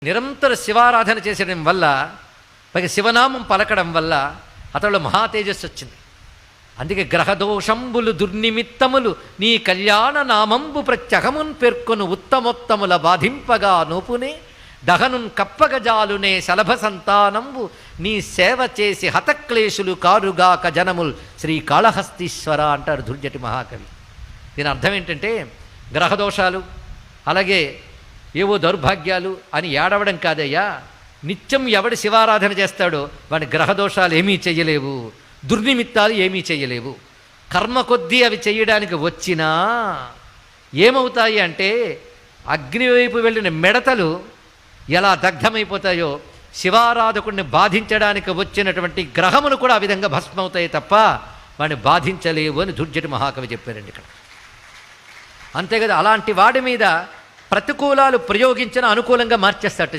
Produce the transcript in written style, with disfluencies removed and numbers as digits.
నిరంతర శివారాధన చేసడం వల్ల పైగా శివనామం పలకడం వల్ల అతడు మహా తేజస్సు వచ్చింది. అందుకే గ్రహదోషంబులు దుర్నిమిత్తములు నీ కళ్యాణ నామంబు ప్రత్యహమున్ పేర్కొను ఉత్తమోత్తముల బాధింపగా నోపునే దహనున్ కప్పగజాలునే శలభ సంతానంబు నీ సేవ చేసి హతక్లేశులు కారుగాక జనముల్ శ్రీకాళహస్తీశ్వర అంటారు దుర్జటి మహాకవి. దీని అర్థం ఏంటంటే గ్రహదోషాలు అలాగే ఏవో దౌర్భాగ్యాలు అని ఏడవడం కాదయ్యా, నిత్యం ఎవడు శివారాధన చేస్తాడో వాడి గ్రహదోషాలు ఏమీ చెయ్యలేవు, దుర్నిమిత్తాలు ఏమీ చెయ్యలేవు. కర్మ కొద్దీ అవి చెయ్యడానికి వచ్చినా ఏమవుతాయి అంటే అగ్ని వైపు వెళ్ళిన మిడతలు ఎలా దగ్ధమైపోతాయో శివారాధకుడిని బాధించడానికి వచ్చినటువంటి గ్రహములు కూడా ఆ విధంగా భస్మవుతాయి తప్ప వాడిని బాధించలేవు అని దుర్జటి మహాకవి చెప్పారండి ఇక్కడ. అంతే కదా, అలాంటి వాడి మీద ప్రతికూలాలు ప్రయోగించిన అనుకూలంగా మార్చేస్తాడు.